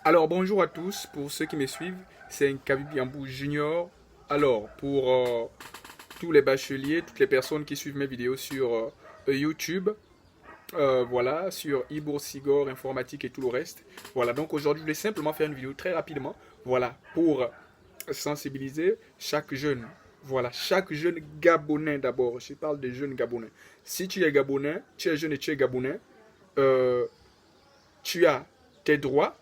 Alors, bonjour à tous, pour ceux qui me suivent, c'est Nkabi Biambou Junior. Alors, pour tous les bacheliers, toutes les personnes qui suivent mes vidéos sur YouTube, voilà, sur Ibourg, informatique et tout le reste. Voilà, donc aujourd'hui, je voulais simplement faire une vidéo très rapidement, voilà, pour sensibiliser chaque jeune. Voilà, chaque jeune Gabonais d'abord. Je parle des jeunes Gabonais. Si tu es Gabonais, tu es jeune et tu es Gabonais, euh, tu as tes droits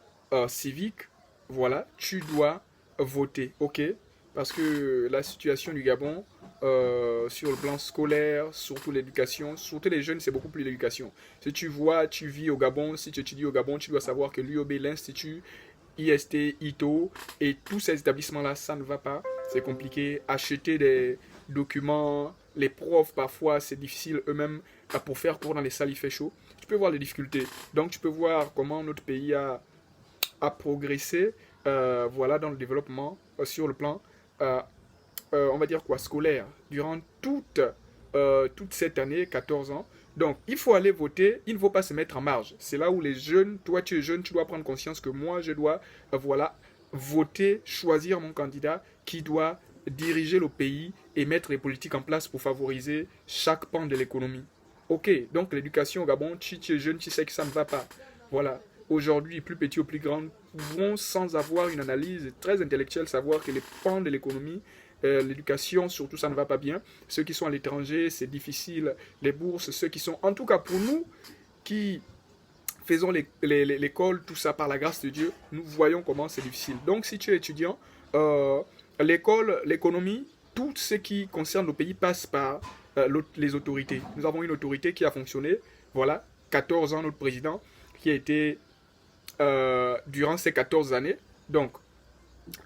civiques, voilà, tu dois voter, ok? Parce que la situation du Gabon, sur le plan scolaire, surtout l'éducation, surtout les jeunes, c'est beaucoup plus l'éducation. Si tu vois, tu vis au Gabon, si tu étudies au Gabon, tu dois savoir que l'UOB, l'Institut, IST, ITO et tous ces établissements-là, ça ne va pas. C'est compliqué. Acheter des documents, les profs, parfois, c'est difficile eux-mêmes pour faire cours dans les salles, il fait chaud. Tu peux voir les difficultés. Donc, tu peux voir comment notre pays a progressé voilà, dans le développement sur le plan, euh, on va dire quoi, scolaire, durant toute cette année, 14 ans. Donc, il faut aller voter, il ne faut pas se mettre en marge. C'est là où les jeunes, toi tu es jeune, tu dois prendre conscience que moi, je dois, voilà, voter, choisir mon candidat qui doit diriger le pays et mettre les politiques en place pour favoriser chaque pan de l'économie. Ok, donc l'éducation au Gabon, tu es jeune, tu sais que ça ne va pas. Voilà, aujourd'hui, plus petits ou plus grands vont sans avoir une analyse très intellectuelle savoir que les pans de l'économie, l'éducation, surtout, ça ne va pas bien. Ceux qui sont à l'étranger, c'est difficile. Les bourses, ceux qui sont, en tout cas pour nous, qui faisons l'école, tout ça par la grâce de Dieu, nous voyons comment c'est difficile. Donc, si tu es étudiant, l'école, l'économie, tout ce qui concerne le pays passe par les autorités. Nous avons une autorité qui a fonctionné, voilà, 14 ans, notre président, qui a été durant ces 14 années, donc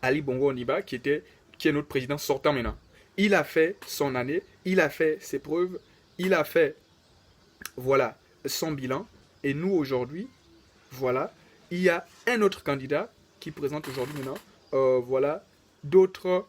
Ali Bongo Oniba, qui est notre président sortant maintenant. Il a fait son année, il a fait ses preuves, il a fait, voilà, son bilan. Et nous, aujourd'hui, voilà, il y a un autre candidat qui présente aujourd'hui maintenant, voilà, d'autres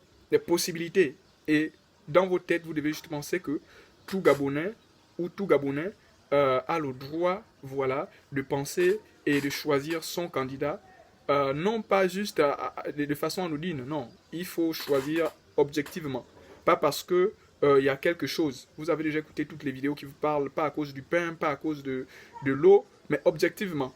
possibilités. Et dans vos têtes, vous devez juste penser que tout Gabonais ou tout Gabonais a le droit, voilà, de penser et de choisir son candidat, non pas juste de façon anodine, non, il faut choisir objectivement, pas parce que il y a quelque chose. Vous avez déjà écouté toutes les vidéos qui vous parlent, pas à cause du pain, pas à cause de l'eau, mais objectivement.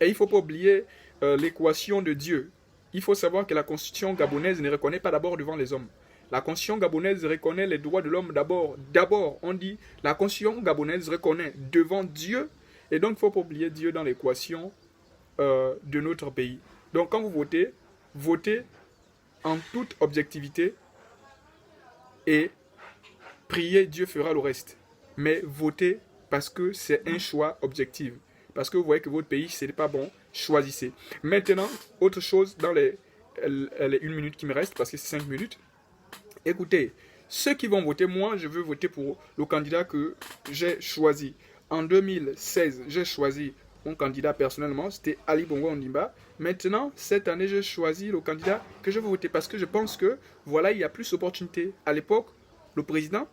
Et il ne faut pas oublier l'équation de Dieu. Il faut savoir que la constitution gabonaise ne reconnaît pas d'abord devant les hommes. La constitution gabonaise reconnaît les droits de l'homme d'abord. D'abord, on dit, la constitution gabonaise reconnaît devant Dieu. Et donc, il ne faut pas oublier Dieu dans l'équation de notre pays. Donc, quand vous votez, votez en toute objectivité et priez, Dieu fera le reste. Mais votez parce que c'est un choix objectif. Parce que vous voyez que votre pays, ce n'est pas bon, choisissez. Maintenant, autre chose dans les 1 minute qui me reste, parce que c'est 5 minutes. Écoutez, ceux qui vont voter, moi, je veux voter pour le candidat que j'ai choisi. En 2016, j'ai choisi mon candidat personnellement, c'était Ali Bongo Ondimba. Maintenant, cette année, j'ai choisi le candidat que je veux voter parce que je pense que, voilà, il y a plus d'opportunités. À l'époque, le président,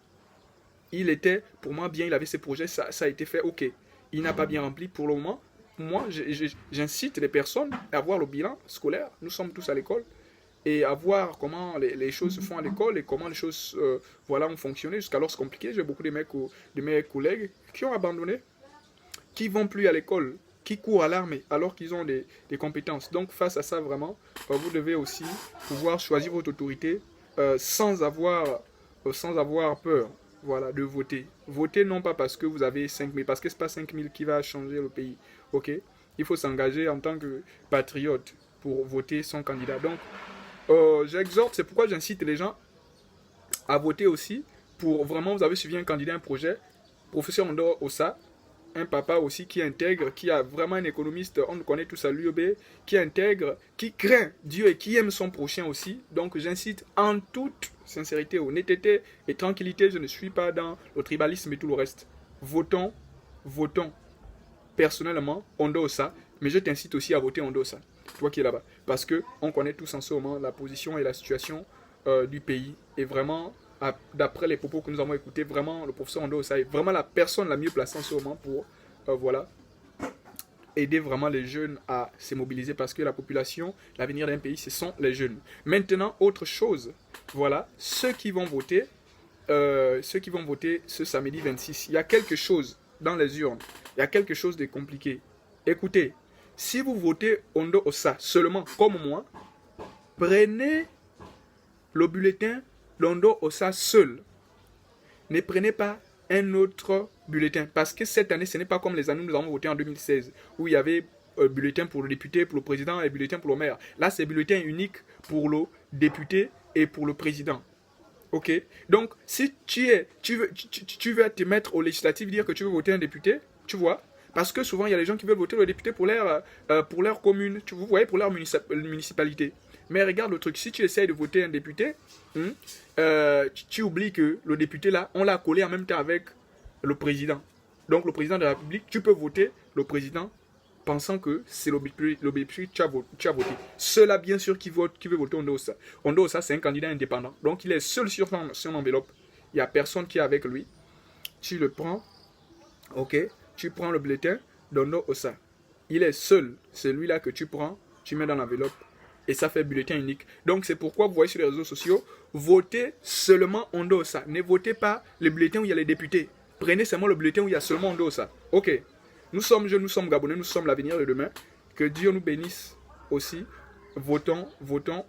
il était, pour moi, bien, il avait ses projets, ça a été fait, ok. Il n'a pas bien rempli pour le moment. Moi, j'incite les personnes à voir le bilan scolaire. Nous sommes tous à l'école et à voir comment les choses se font à l'école et comment les choses voilà, ont fonctionné. Jusqu'alors, c'est compliqué. J'ai beaucoup de mes collègues qui ont abandonné, qui vont plus à l'école, qui courent à l'armée alors qu'ils ont des compétences. Donc, face à ça, vraiment, vous devez aussi pouvoir choisir votre autorité sans avoir peur, voilà, de voter. Voter non pas parce que vous avez 5 000, parce que ce n'est pas 5 000 qui va changer le pays. Ok? Il faut s'engager en tant que patriote pour voter son candidat. Donc, j'exhorte, c'est pourquoi j'incite les gens à voter aussi pour vraiment, vous avez suivi un candidat, un projet, professeur Ondor Ossa, un papa aussi qui intègre, qui a vraiment un économiste, on le connaît tous à l'UOB, qui intègre, qui craint Dieu et qui aime son prochain aussi. Donc j'incite en toute sincérité, honnêteté et tranquillité, je ne suis pas dans le tribalisme et tout le reste. Votons, votons. Personnellement, Ondosa, mais je t'incite aussi à voter Ondosa, toi qui es là-bas. Parce qu'on connaît tous en ce moment la position et la situation du pays. Et vraiment, d'après les propos que nous avons écoutés, vraiment, le professeur Ondosa est vraiment la personne la mieux placée en ce moment pour, voilà, aider vraiment les jeunes à se mobiliser parce que la population, l'avenir d'un pays, ce sont les jeunes. Maintenant, autre chose, voilà, ceux qui vont voter ce samedi 26, il y a quelque chose dans les urnes, il y a quelque chose de compliqué. Écoutez, si vous votez Ondo Osa seulement comme moi, prenez le bulletin d'Ondo Osa seul. Ne prenez pas un autre bulletin. Parce que cette année, ce n'est pas comme les années où nous avons voté en 2016, où il y avait bulletin pour le député, pour le président et bulletin pour le maire. Là, c'est bulletin unique pour le député et pour le président. Ok? Donc, si tu veux te mettre aux législatives, dire que tu veux voter un député, tu vois? Parce que souvent, il y a des gens qui veulent voter le député pour leur commune, vous voyez, pour leur municipalité. Mais regarde le truc, si tu essayes de voter un député, tu oublies que le député là, on l'a collé en même temps avec le président. Donc le président de la République, tu peux voter le président pensant que c'est l'obéi que tu as voté. Ceux-là, bien sûr, qui veut voter Ondo Osa. Ondo Osa, c'est un candidat indépendant. Donc il est seul sur son enveloppe. Il n'y a personne qui est avec lui. Tu le prends, ok? Tu prends le bulletin d'Ondo Osa. Il est seul, celui-là que tu prends, tu mets dans l'enveloppe. Et ça fait bulletin unique. Donc c'est pourquoi vous voyez sur les réseaux sociaux, votez seulement Ondo Osa. Ne votez pas le bulletin où il y a les députés. Prenez seulement le bulletin où il y a seulement Ondo Osa. Ok. Nous sommes jeunes, nous sommes Gabonais, nous sommes l'avenir de demain. Que Dieu nous bénisse aussi. Votons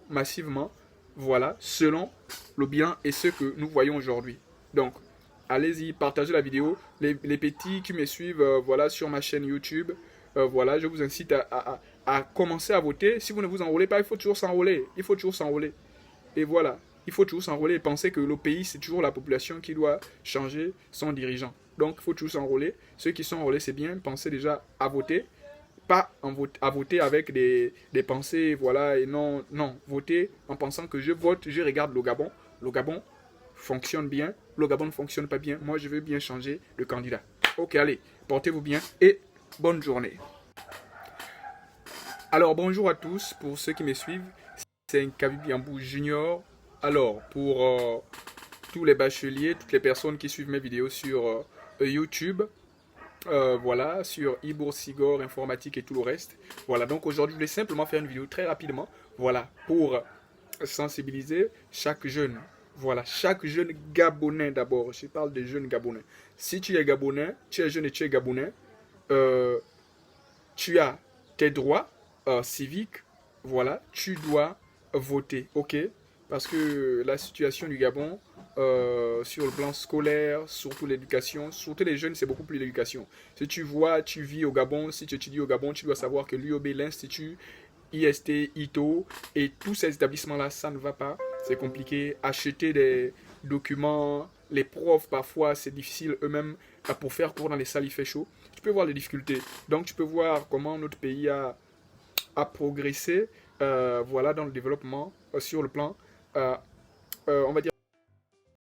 massivement. Voilà, selon le bien et ce que nous voyons aujourd'hui. Donc, allez-y, partagez la vidéo. Les petits qui me suivent, voilà, sur ma chaîne YouTube. Voilà, je vous incite à commencer à voter. Si vous ne vous enrôlez pas, il faut toujours s'enrôler. Il faut toujours s'enrôler. Et voilà, il faut toujours s'enrôler et penser que le pays, c'est toujours la population qui doit changer son dirigeant. Donc, il faut toujours s'enrôler. Ceux qui sont enrôlés, c'est bien. Pensez déjà à voter. Pas à voter avec des pensées, voilà, et non, voter en pensant que je vote, je regarde le Gabon. Le Gabon fonctionne bien. Le Gabon ne fonctionne pas bien. Moi, je veux bien changer de candidat. Ok, allez, portez-vous bien et bonne journée. Alors, bonjour à tous, pour ceux qui me suivent, c'est un Kabibiambou Junior. Alors, pour tous les bacheliers, toutes les personnes qui suivent mes vidéos sur YouTube, voilà, sur Ibourg-Sigor, informatique et tout le reste. Voilà, donc aujourd'hui, je voulais simplement faire une vidéo très rapidement, voilà, pour sensibiliser chaque jeune. Voilà, chaque jeune Gabonais d'abord, je parle des jeunes Gabonais. Si tu es Gabonais, tu es jeune et tu es Gabonais, tu as tes droits civiques, voilà, tu dois voter, ok? Parce que la situation du Gabon, sur le plan scolaire, surtout l'éducation, surtout les jeunes, c'est beaucoup plus l'éducation. Si tu vois, tu vis au Gabon, si tu étudies au Gabon, tu dois savoir que l'UOB, l'Institut, IST, ITO, et tous ces établissements-là, ça ne va pas, c'est compliqué. Acheter des documents, les profs, parfois, c'est difficile eux-mêmes pour faire cours dans les salles, il fait chaud. Tu peux voir les difficultés. Donc, tu peux voir comment notre pays a progressé, voilà, dans le développement, sur le plan, on va dire,